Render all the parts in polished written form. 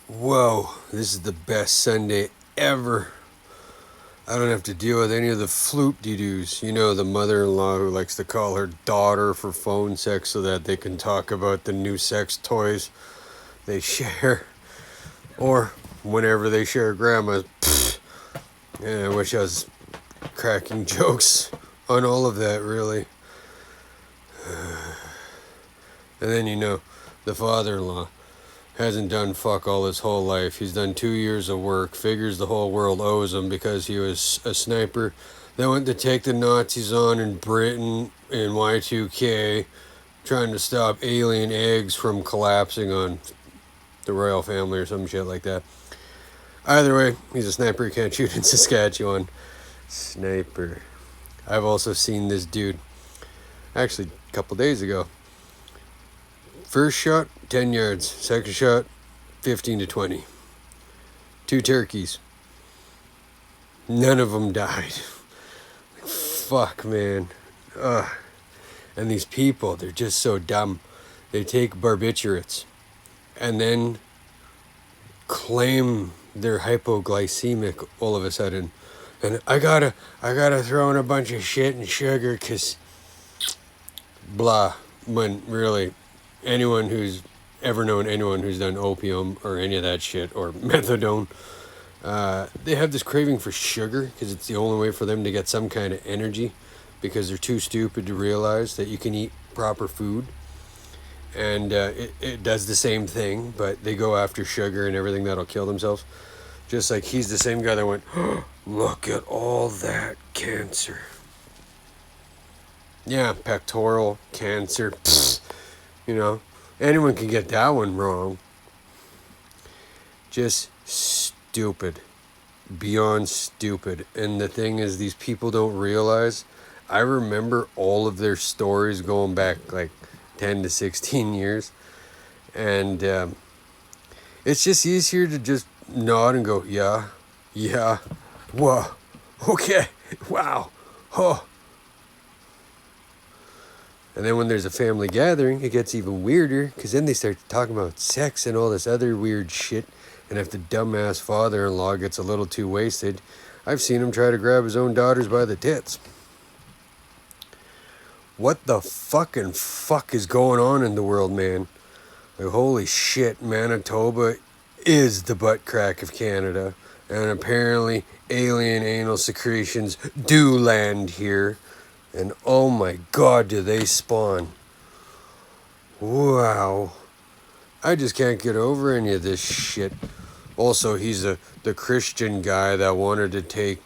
Whoa, this is the best Sunday ever. I don't have to deal with any of the flute de-doos. You know, the mother-in-law who likes to call her daughter for phone sex so that they can talk about the new sex toys they share. Or whenever they share grandma's. Yeah, I wish I was cracking jokes on all of that, really. And then, the father-in-law hasn't done fuck all his whole life. He's done 2 years of work, figures the whole world owes him because he was a sniper that went to take the Nazis on in Britain in Y2K, trying to stop alien eggs from collapsing on the royal family or some shit like that. Either way, he's a sniper. He can't shoot in Saskatchewan. Sniper. I've also seen this dude, actually, a couple days ago. First shot, 10 yards. Second shot, 15 to 20. 2 turkeys. None of them died. Fuck, man. Ugh. And these people, they're just so dumb. They take barbiturates and then claim they're hypoglycemic all of a sudden. And I gotta throw in a bunch of shit and sugar because blah. When really, anyone who's ever known anyone who's done opium or any of that shit or methadone, they have this craving for sugar because it's the only way for them to get some kind of energy because they're too stupid to realize that you can eat proper food. And it does the same thing, but they go after sugar and everything that'll kill themselves. Just like he's the same guy that went, oh, look at all that cancer. Yeah, pectoral cancer. Pfft, anyone can get that one wrong. Just stupid. Beyond stupid. And the thing is, these people don't realize, I remember all of their stories going back like 10 to 16 years. And it's just easier to just nod and go, yeah, whoa, okay, wow, oh. And then when there's a family gathering, it gets even weirder because then they start talking about sex and all this other weird shit. And if the dumbass father-in-law gets a little too wasted, I've seen him try to grab his own daughters by the tits. What the fucking fuck is going on in the world, man? Like, holy shit, Manitoba is the butt crack of Canada. And apparently alien anal secretions do land here. And oh my god, do they spawn. Wow. I just can't get over any of this shit. Also, he's the Christian guy that wanted to take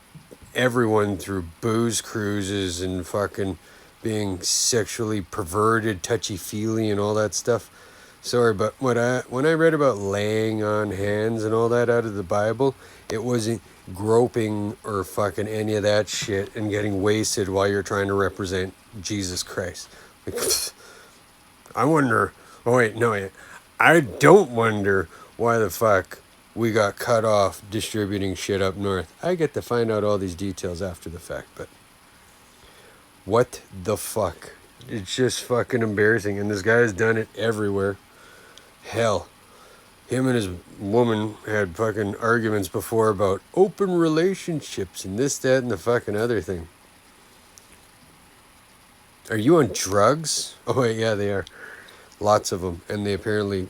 everyone through booze cruises and fucking being sexually perverted, touchy-feely and all that stuff. Sorry, but when I read about laying on hands and all that out of the Bible, it wasn't groping or fucking any of that shit and getting wasted while you're trying to represent Jesus Christ. Like, I wonder. Oh wait, no, I don't wonder why the fuck we got cut off distributing shit up north. I get to find out all these details after the fact, but what the fuck? It's just fucking embarrassing, and this guy has done it everywhere. Hell, him and his woman had fucking arguments before about open relationships and this, that, and the fucking other thing. Are you on drugs? Oh wait, yeah, they are. Lots of them, and they apparently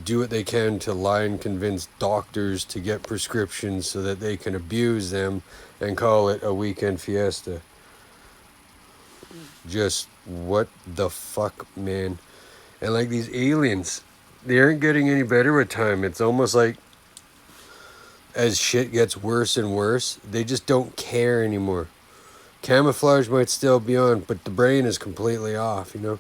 do what they can to lie and convince doctors to get prescriptions so that they can abuse them and call it a weekend fiesta. Just what the fuck, man. And like these aliens, they aren't getting any better with time. It's almost like as shit gets worse and worse, they just don't care anymore. Camouflage might still be on, but the brain is completely off, It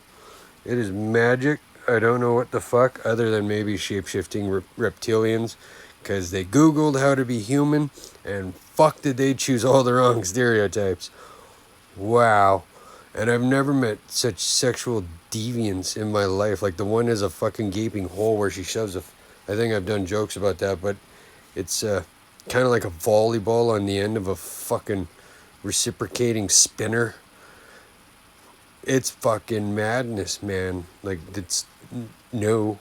is magic. I don't know what the fuck, other than maybe shape-shifting reptilians, because they Googled how to be human, and fuck did they choose all the wrong stereotypes. Wow. And I've never met such sexual deviance in my life. Like the one is a fucking gaping hole where she shoves I think I've done jokes about that, but it's kind of like a volleyball on the end of a fucking reciprocating spinner. It's fucking madness, man. Like, no.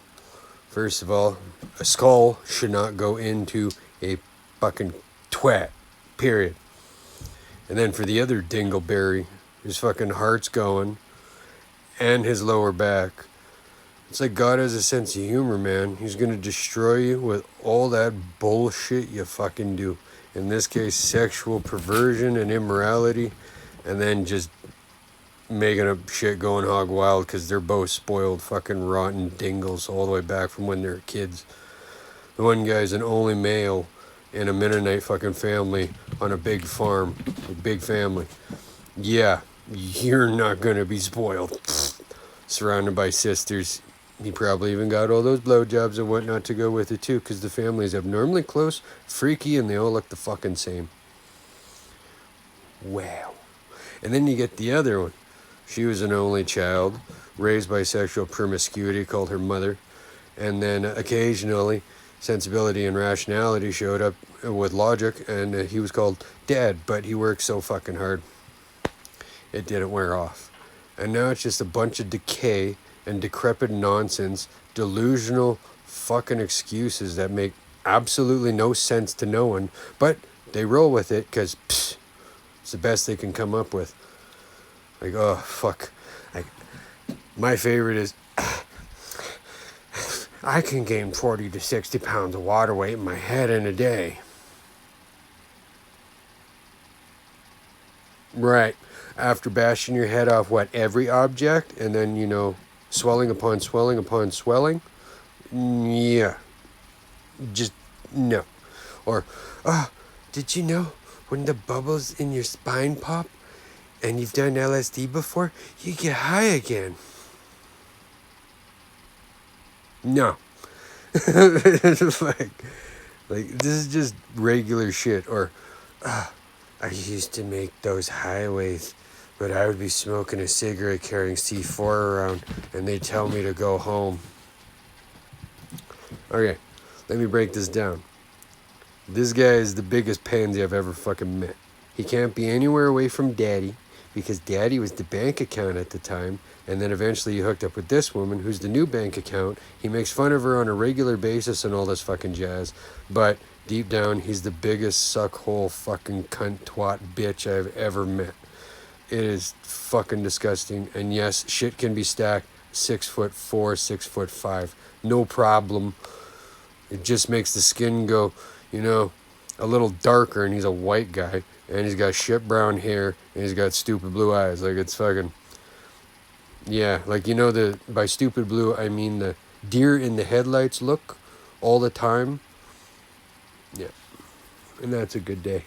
First of all, a skull should not go into a fucking twat. Period. And then for the other dingleberry, his fucking heart's going and his lower back. It's like God has a sense of humor, man. He's going to destroy you with all that bullshit you fucking do. In this case, sexual perversion and immorality. And then just making up shit going hog wild because they're both spoiled fucking rotten dingles all the way back from when they were kids. The one guy's an only male in a Mennonite fucking family on a big farm. A big family. Yeah, you're not going to be spoiled. Surrounded by sisters. He probably even got all those blowjobs and whatnot to go with it too, because the family's abnormally close, freaky, and they all look the fucking same. Wow. And then you get the other one. She was an only child, raised by sexual promiscuity, called her mother. And then occasionally, sensibility and rationality showed up with logic, and he was called Dad, but he worked so fucking hard. It didn't wear off. And now it's just a bunch of decay and decrepit nonsense, delusional fucking excuses that make absolutely no sense to no one, but they roll with it because it's the best they can come up with. Like, oh, fuck. Like, my favorite is, I can gain 40 to 60 pounds of water weight in my head in a day. Right. After bashing your head off, every object, and then, swelling upon swelling upon swelling? Yeah. Just, no. Or, did you know when the bubbles in your spine pop and you've done LSD before, you get high again? No. like, this is just regular shit. Or, I used to make those highways, but I would be smoking a cigarette carrying C4 around, and they'd tell me to go home. Okay, let me break this down. This guy is the biggest pansy I've ever fucking met. He can't be anywhere away from Daddy, because Daddy was the bank account at the time, and then eventually he hooked up with this woman, who's the new bank account. He makes fun of her on a regular basis and all this fucking jazz, but deep down, he's the biggest suckhole fucking cunt twat bitch I've ever met. It is fucking disgusting. And yes, shit can be stacked 6'4", 6'5". No problem. It just makes the skin go, a little darker, and he's a white guy. And he's got shit brown hair, and he's got stupid blue eyes. Like, it's fucking... Yeah, like, by stupid blue, I mean the deer in the headlights look all the time. Yeah. And that's a good day.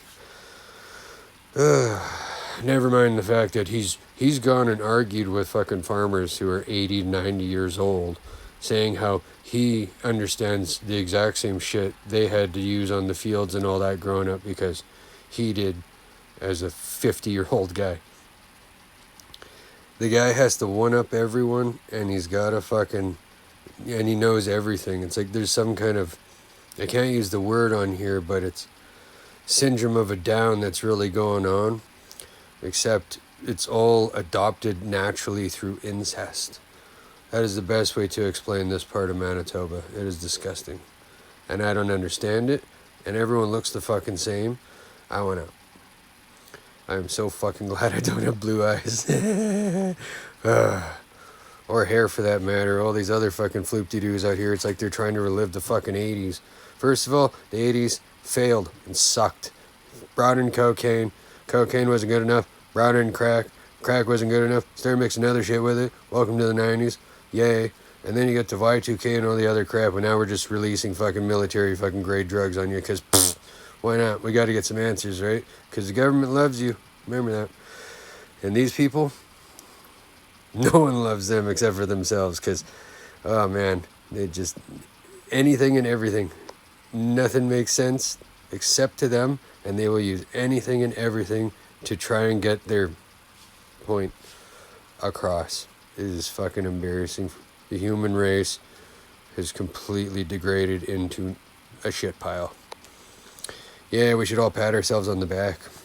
Never mind the fact that he's gone and argued with fucking farmers who are 80, 90 years old, saying how he understands the exact same shit they had to use on the fields and all that growing up because he did as a 50-year-old guy. The guy has to one-up everyone, and he's got to fucking... And he knows everything. It's like there's some kind of... I can't use the word on here, but it's syndrome of a Down that's really going on. Except it's all adopted naturally through incest. That is the best way to explain this part of Manitoba. It is disgusting. And I don't understand it. And everyone looks the fucking same. I want out. I am so fucking glad I don't have blue eyes. Or hair for that matter. All these other fucking floop-de-doos out here. It's like they're trying to relive the fucking 80s. First of all, the 80s failed and sucked. Brought in cocaine. Cocaine wasn't good enough. Brought in crack. Crack wasn't good enough. Started mixing other shit with it. Welcome to the 90s. Yay. And then you get to Y2K and all the other crap. And now we're just releasing fucking military fucking grade drugs on you. Because, why not? We got to get some answers, right? Because the government loves you. Remember that. And these people, no one loves them except for themselves. Because, oh man, they just, anything and everything. Nothing makes sense except to them. And they will use anything and everything to try and get their point across. It is fucking embarrassing. The human race has completely degraded into a shit pile. Yeah, we should all pat ourselves on the back.